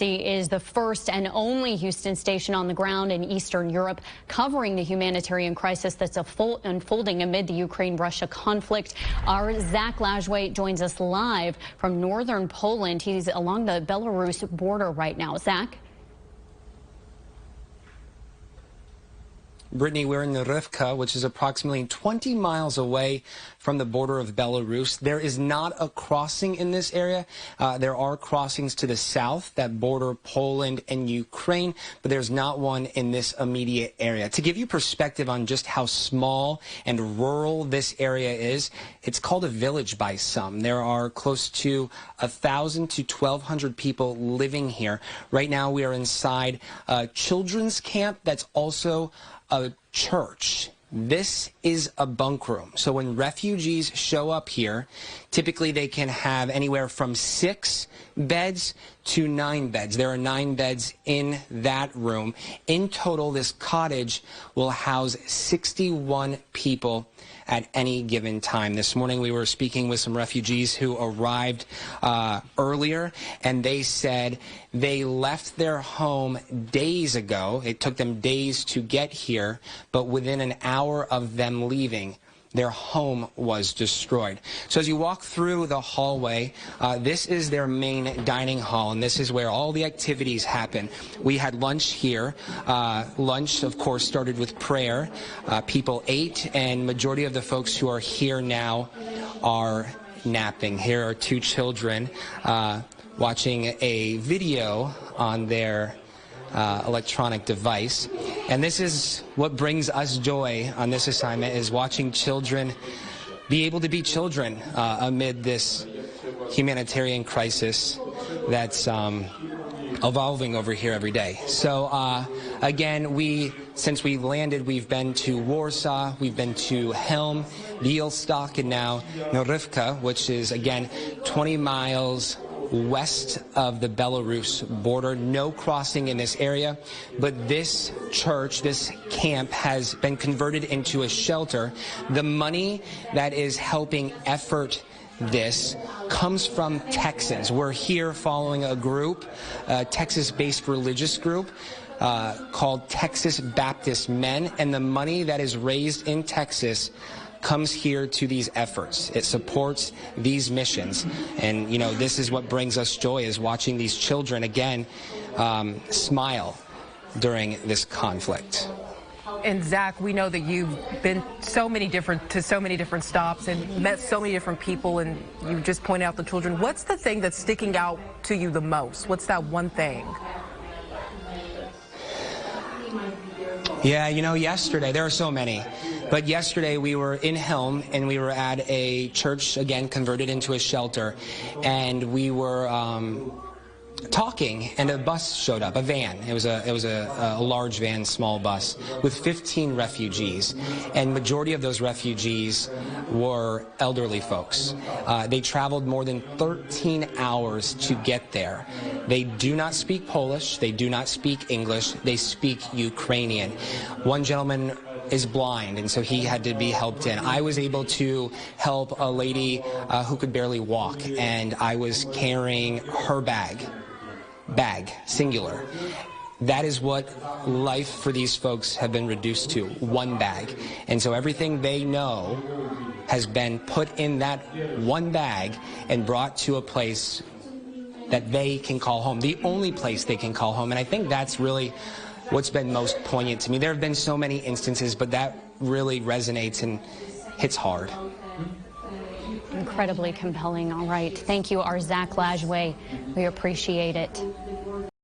Is the first and only Houston station on the ground in Eastern Europe covering the humanitarian crisis that's unfolding amid the Ukraine-Russia conflict. Our Zach Lajwe joins us live from northern Poland. He's along the Belarus border right now. Zach? Brittany, we're in Rivka, which is approximately 20 miles away from the border of Belarus. There is not a crossing in this area. There are crossings to the south that border Poland and Ukraine, but there's not one in this immediate area. To give you perspective on just how small and rural this area is, it's called a village by some. There are close to 1,000 to 1,200 people living here. Right now we are inside a children's camp that's also a church. This is a bunk room. So when refugees show up here, typically they can have anywhere from 6 beds to 9 beds. There are 9 beds in that room. In total, this cottage will house 61 people at any given time. This morning we were speaking with some refugees who arrived earlier, and they said they left their home days ago. It took them days to get here, but within an hour of them leaving, their home was destroyed. So as you walk through the hallway, this is their main dining hall, and this is where all the activities happen. We had lunch here. Lunch, of course, started with prayer. People ate, and majority of the folks who are here now are napping. Here are 2 children watching a video on their electronic device. And this is what brings us joy on this assignment, is watching children be able to be children amid this humanitarian crisis that's evolving over here every day. So again, since we landed, we've been to Warsaw, we've been to Helm, Białystok, and now Rivka, which is again 20 miles west of the Belarus border. No crossing in this area, but this church, this camp, has been converted into a shelter. The money that is helping effort this comes from Texans. We're here following a group, a Texas-based religious group called Texas Baptist Men, and the money that is raised in Texas comes here to these efforts. It supports these missions. And, you know, this is what brings us joy, is watching these children, again, smile during this conflict. And Zach, we know that you've been to so many different stops and met so many different people, and you just pointed out the children. What's the thing that's sticking out to you the most? What's that one thing? Yeah, you know, yesterday, there are so many, but yesterday we were in Helm, and we were at a church, again, converted into a shelter, and we were talking, and a bus showed up, a van. It was a large van, small bus, with 15 refugees, and majority of those refugees were elderly folks. They traveled more than 13 hours to get there. They do not speak Polish, they do not speak English, they speak Ukrainian. One gentleman is blind, and so he had to be helped in. I was able to help a lady who could barely walk, and I was carrying her bag, singular. That is what life for these folks have been reduced to, one bag. And so everything they know has been put in that one bag and brought to a place that they can call home, the only place they can call home. And I think that's really what's been most poignant to me. There have been so many instances, but that really resonates and hits hard. Incredibly compelling. All right. Thank you, our Zach Lajwe. We appreciate it.